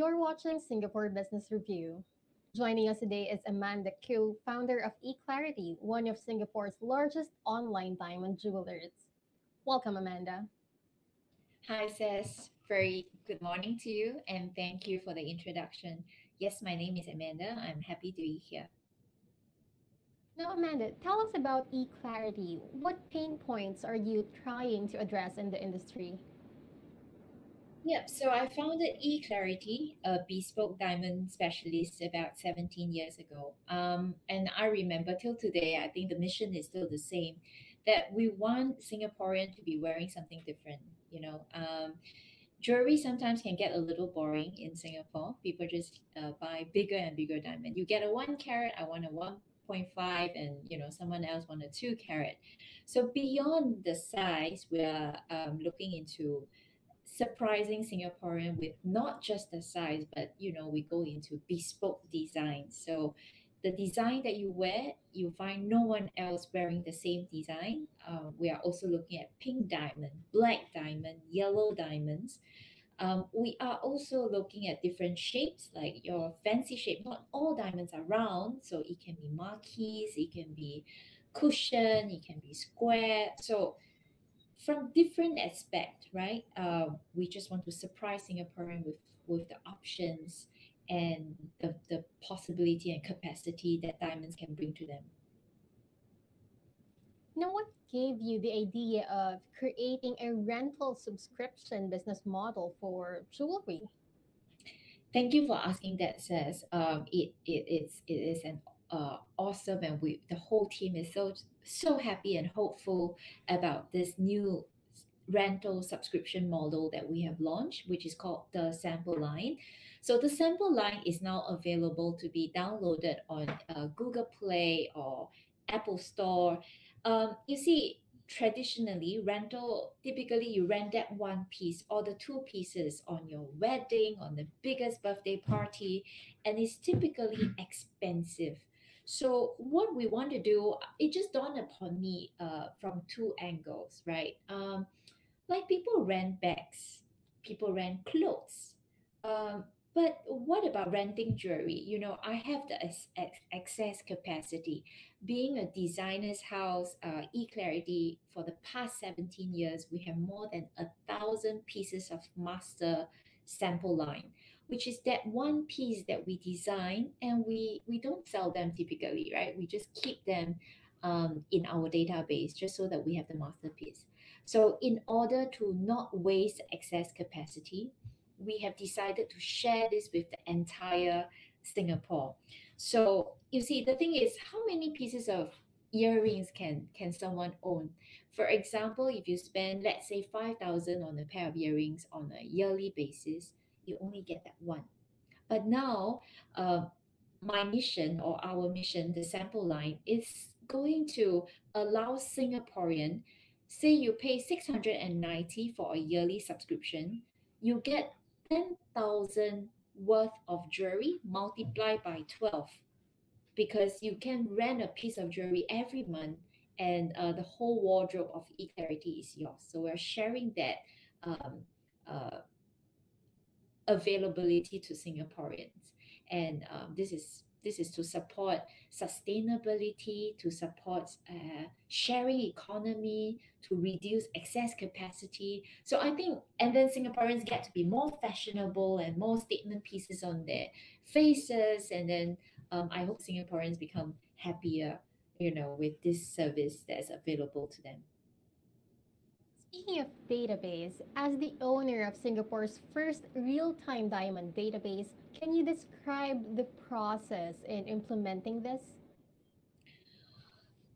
You're watching Singapore Business Review. Joining us today is Amanda Q, founder of eClarity, one of Singapore's largest online diamond jewelers. Welcome, Amanda. Hi, Ses. Very good morning to you, and thank you for the introduction. Yes, my name is Amanda. I'm happy to be here. Now, Amanda, tell us about eClarity. What pain points are you trying to address in the industry? Yep, so I founded eClarity, a bespoke diamond specialist, about 17 years ago. And I remember till today, I think the mission is still the same, that we want Singaporean to be wearing something different. Jewelry sometimes can get a little boring in Singapore. People just buy bigger and bigger diamond. You get a 1 carat, I want a 1.5, and someone else want a 2 carat. So beyond the size, we are looking into surprising Singaporean with not just the size, but we go into bespoke design. So the design that you wear, you find no one else wearing the same design. We are also looking at pink diamond, black diamond, yellow diamonds. We are also looking at different shapes, like your fancy shape. Not all diamonds are round, so it can be marquise, it can be cushion, it can be square. So from different aspect, right? We just want to surprise Singaporean with the options and the possibility and capacity that diamonds can bring to them. Now, what gave you the idea of creating a rental subscription business model for jewelry? Thank you for asking that, Says. It is an awesome, and the whole team is so happy and hopeful about this new rental subscription model that we have launched, which is called TheSampleLine. So the sample line is now available to be downloaded on Google Play or Apple Store. You see, traditionally rental, typically you rent that one piece or the two pieces on your wedding, on the biggest birthday party, and it's typically expensive. So what we want to do, it just dawned upon me from two angles, right? Like people rent bags, people rent clothes. But what about renting jewelry? I have the excess capacity. Being a designer's house, eClarity, for the past 17 years, we have more than 1,000 pieces of master sample line, which is that one piece that we design and we don't sell them typically, right? We just keep them in our database just so that we have the masterpiece. So in order to not waste excess capacity, we have decided to share this with the entire Singapore. So you see, the thing is, how many pieces of earrings can someone own? For example, if you spend, let's say, 5,000 on a pair of earrings on a yearly basis, you only get that one. But now, my mission or our mission, the sample line, is going to allow Singaporean, say you pay 690 for a yearly subscription, you get 10,000 worth of jewelry multiplied by 12, because you can rent a piece of jewelry every month, and the whole wardrobe of eClarity is yours. So we're sharing that um, uh, availability to Singaporeans, and this is to support sustainability, to support sharing economy, to reduce excess capacity. So I think, and then Singaporeans get to be more fashionable and more statement pieces on their faces, and then I hope Singaporeans become happier, with this service that's available to them. Speaking of database, as the owner of Singapore's first real-time diamond database, can you describe the process in implementing this?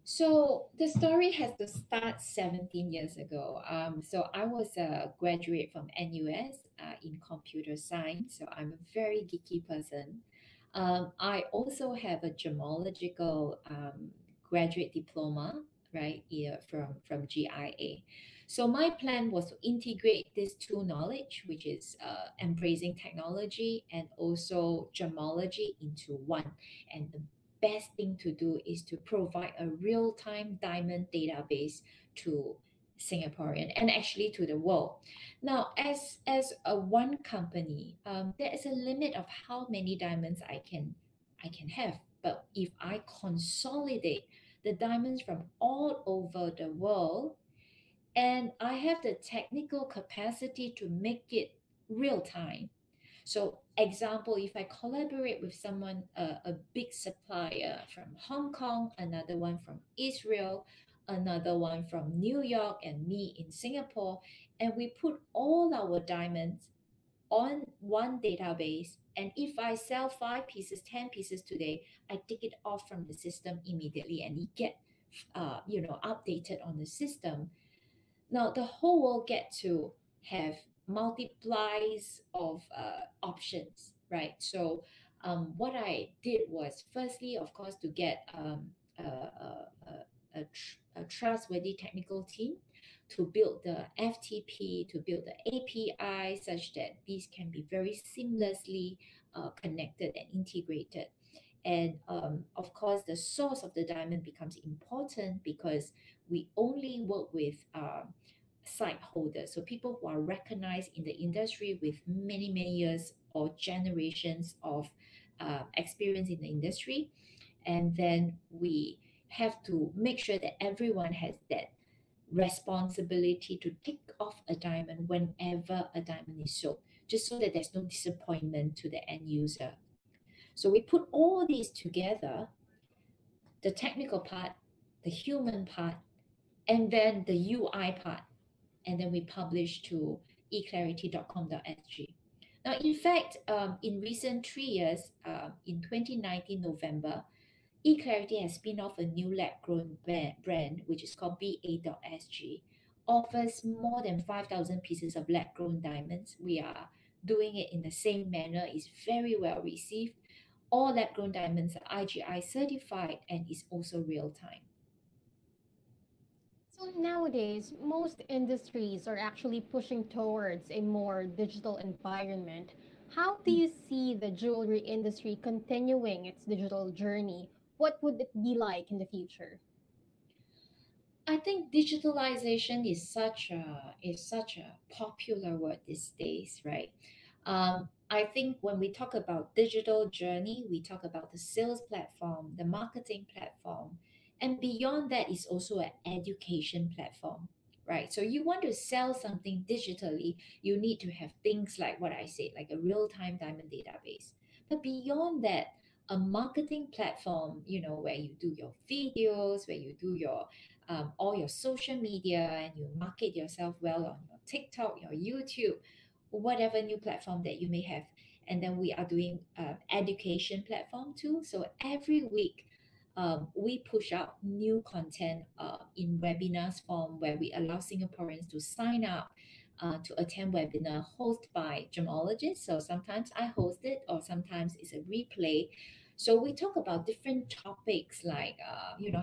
So the story has to start 17 years ago. So I was a graduate from NUS in computer science. So I'm a very geeky person. I also have a gemological graduate diploma, right, here from GIA. So my plan was to integrate these two knowledge, which is embracing technology and also gemology, into one. And the best thing to do is to provide a real-time diamond database to Singaporean and actually to the world. Now, as a one company, there is a limit of how many diamonds I can have. But if I consolidate the diamonds from all over the world, and I have the technical capacity to make it real time. So, example, if I collaborate with someone, a big supplier from Hong Kong, another one from Israel, another one from New York, and me in Singapore, and we put all our diamonds on one database. And if I sell 5 pieces, 10 pieces today, I take it off from the system immediately, and it get updated on the system. Now the whole world get to have multiplies of options, right? So what I did was, firstly, of course, to get a trustworthy technical team to build the FTP, to build the API, such that these can be very seamlessly connected and integrated. And of course, the source of the diamond becomes important because we only work with site holders, so people who are recognized in the industry with many, many years or generations of experience in the industry. And then we have to make sure that everyone has that responsibility to tick off a diamond whenever a diamond is sold, just so that there's no disappointment to the end user. So we put all these together, the technical part, the human part, and then the UI part, and then we publish to eClarity.com.sg. Now, in fact, in recent 3 years, in 2019 November, eClarity has spun off a new lab-grown brand, which is called BA.sg, offers more than 5,000 pieces of lab-grown diamonds. We are doing it in the same manner. It's very well received. All lab-grown diamonds are IGI certified and is also real-time. So nowadays, most industries are actually pushing towards a more digital environment. How do you see the jewelry industry continuing its digital journey? What would it be like in the future? I think digitalization is such a popular word these days, right? I think when we talk about digital journey, we talk about the sales platform, the marketing platform, and beyond that is also an education platform, right? So you want to sell something digitally, you need to have things like what I said, like a real-time diamond database. But beyond that, a marketing platform, where you do your videos, where you do your all your social media, and you market yourself well on your TikTok, your YouTube, whatever new platform that you may have. And then we are doing education platform too. So every week, we push out new content in webinars form, where we allow Singaporeans to sign up to attend webinar hosted by gemologists. So sometimes I host it, or sometimes it's a replay. So we talk about different topics like,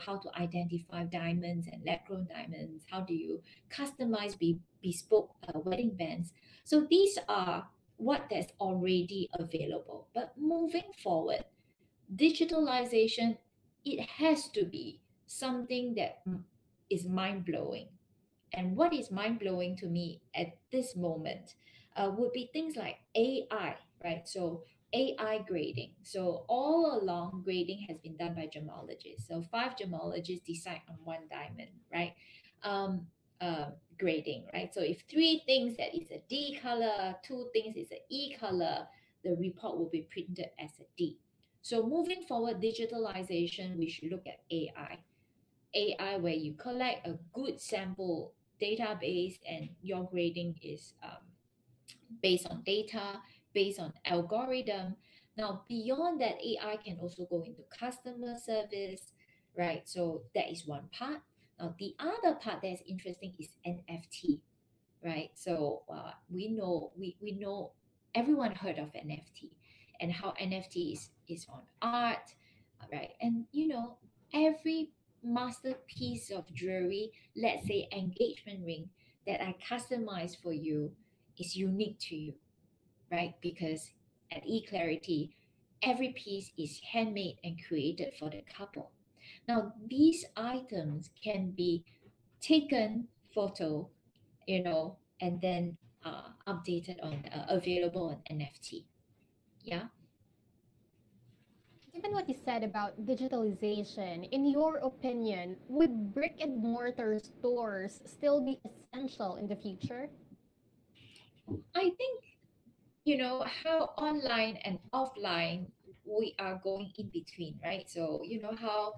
how to identify diamonds and lab-grown diamonds. How do you customize bespoke wedding bands? So these are what that's already available. But moving forward, digitalization, it has to be something that is mind-blowing. And what is mind blowing to me at this moment would be things like AI, right? So AI grading. So all along, grading has been done by gemologists. So 5 gemologists decide on one diamond, right? Um, Grading, right? So if 3 things that is a D color, 2 things is a E color, the report will be printed as a D. So moving forward, digitalization, we should look at AI, where you collect a good sample database, and your grading is based on data, based on algorithm. Now, beyond that, AI can also go into customer service, right? So that is one part. Now, the other part that's interesting is NFT, right? So we know everyone heard of NFT, and how NFT is on art, right? And every masterpiece of jewelry, let's say engagement ring, that I customize for you is unique to you, right? Because at eClarity, every piece is handmade and created for the couple. Now, these items can be taken photo, and then updated on available on NFT. Yeah. Given what you said about digitalization, in your opinion, would brick and mortar stores still be essential in the future? I think, how online and offline we are going in between, right? So, how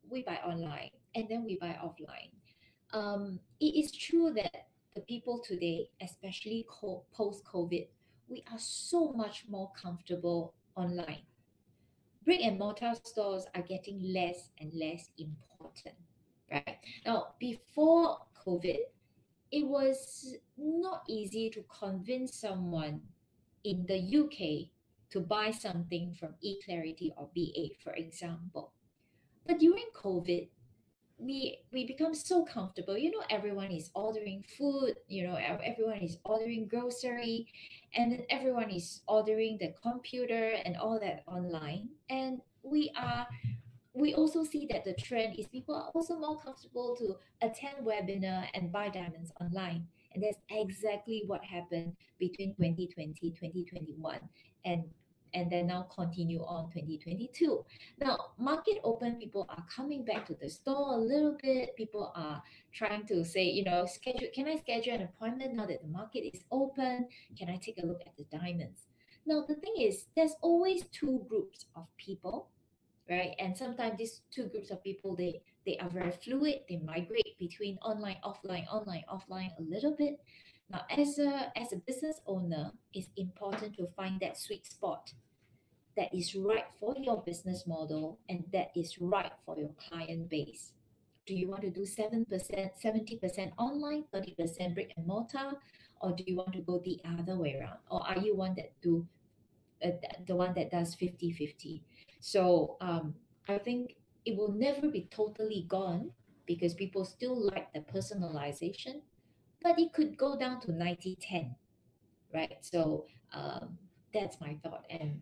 we buy online and then we buy offline. It is true that the people today, especially post COVID, we are so much more comfortable online. Brick and mortar stores are getting less and less important, right? Now, before COVID, it was not easy to convince someone in the UK to buy something from eClarity or BA, for example. But during COVID, we become so comfortable. Everyone is ordering food, everyone is ordering grocery, and then everyone is ordering the computer and all that online. And we also see that the trend is people are also more comfortable to attend webinar and buy diamonds online. And that's exactly what happened between 2020, 2021, and and then now continue on 2022. Now, market open, people are coming back to the store a little bit. People are trying to say, can I schedule an appointment now that the market is open? Can I take a look at the diamonds? Now, the thing is, there's always two groups of people, right? And sometimes these two groups of people, they are very fluid. They migrate between online, offline a little bit. Now, as a business owner, it's important to find that sweet spot that is right for your business model and that is right for your client base. Do you want to do 7%, 70% online, 30% brick and mortar, or do you want to go the other way around, or are you one that do the one that does 50-50? So I think it will never be totally gone because people still like the personalization, but it could go down to 90-10, right? So that's my thought. And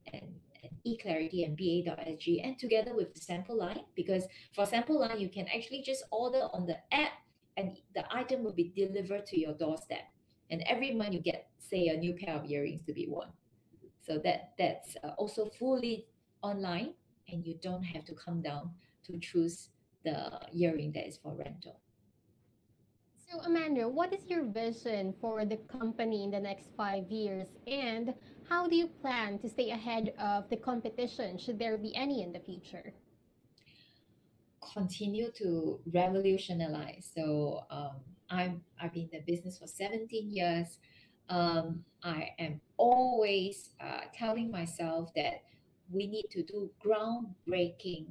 eClarity and BA.sg, and together with the SampleLine, because for SampleLine, you can actually just order on the app and the item will be delivered to your doorstep. And every month you get, say, a new pair of earrings to be worn. So that's also fully online, and you don't have to come down to choose the earring that is for rental. So, Emmanuel, what is your vision for the company in the next 5 years? And how do you plan to stay ahead of the competition, should there be any in the future? Continue to revolutionize. So I've been in the business for 17 years. I am always telling myself that we need to do groundbreaking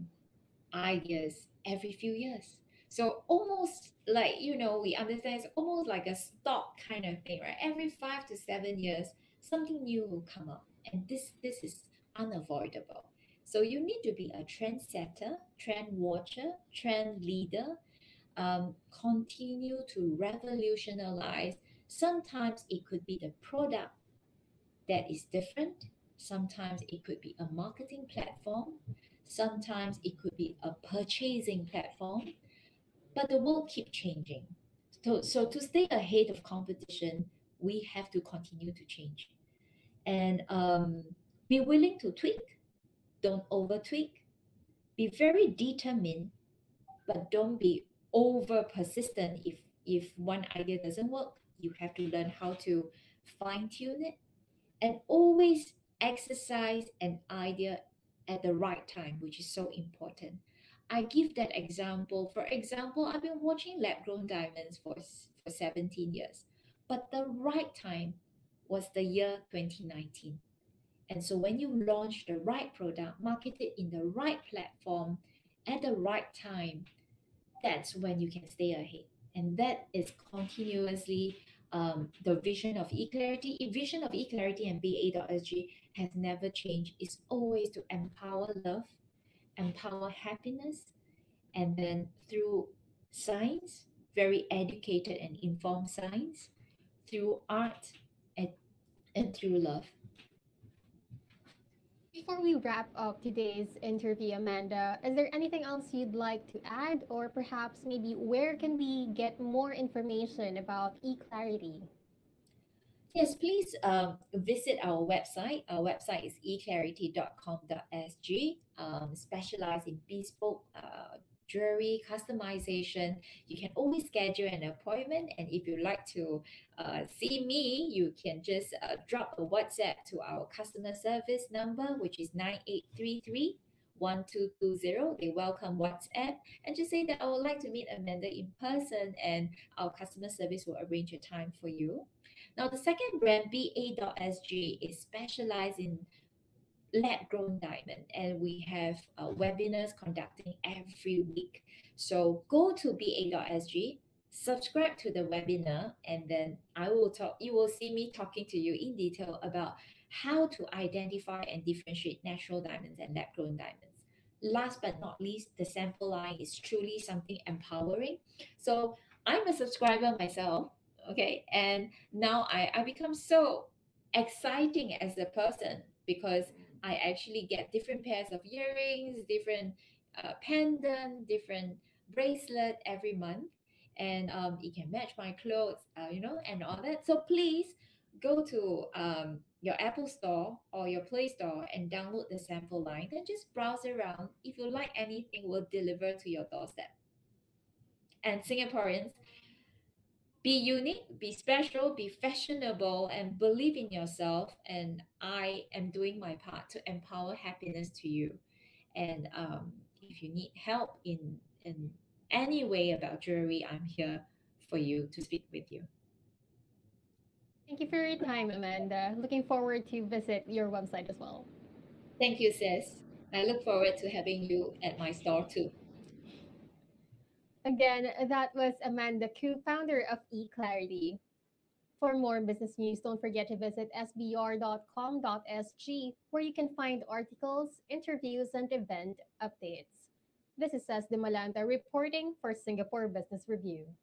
ideas every few years. So almost like, we understand it's almost like a stock kind of thing, right? Every 5 to 7 years, something new will come up. And this is unavoidable. So you need to be a trendsetter, trend watcher, trend leader, continue to revolutionize. Sometimes it could be the product that is different. Sometimes it could be a marketing platform. Sometimes it could be a purchasing platform. But the world keeps changing. So to stay ahead of competition, we have to continue to change. And be willing to tweak. Don't over tweak. Be very determined, but don't be over persistent. If one idea doesn't work, you have to learn how to fine tune it, and always exercise an idea at the right time, which is so important. I give that example. For example, I've been watching lab grown diamonds for 17 years, but the right time was the year 2019. And so when you launch the right product, market it in the right platform at the right time, that's when you can stay ahead. And that is continuously the vision of eClarity. Vision of eClarity and BA.sg has never changed. It's always to empower love, empower happiness, and then through science, very educated and informed science, through art, and through love. Before we wrap up today's interview, Amanda, is there anything else you'd like to add, or perhaps maybe where can we get more information about eClarity? Yes, please visit our website. Our website is eclarity.com.sg. Specialize in bespoke jewelry customization. You can always schedule an appointment, and if you'd like to see me, you can just drop a WhatsApp to our customer service number, which is 9833 1220. They welcome WhatsApp and just say that I would like to meet Amanda in person, and our customer service will arrange a time for you. Now, the second brand, BA.sg, is specialized in lab grown diamond, and we have webinars conducting every week. So go to BA.sg, subscribe to the webinar, and then you will see me talking to you in detail about how to identify and differentiate natural diamonds and lab grown diamonds. Last but not least, the sample line is truly something empowering. So I'm a subscriber myself, okay, and now I become so exciting as a person because I actually get different pairs of earrings, different pendant, different bracelet every month, and it can match my clothes, and all that. So please go to your Apple Store or your Play Store and download the sample line. Then just browse around. If you like anything, we'll deliver to your doorstep. And Singaporeans, be unique, be special, be fashionable, and believe in yourself. And I am doing my part to empower happiness to you. And if you need help in any way about jewelry, I'm here for you to speak with you. Thank you for your time, Amanda. Looking forward to visit your website as well. Thank you, sis. I look forward to having you at my store too. Again, that was Amanda Koo, founder of eClarity. For more business news, don't forget to visit sbr.com.sg, where you can find articles, interviews, and event updates. This is Des de Malanta reporting for Singapore Business Review.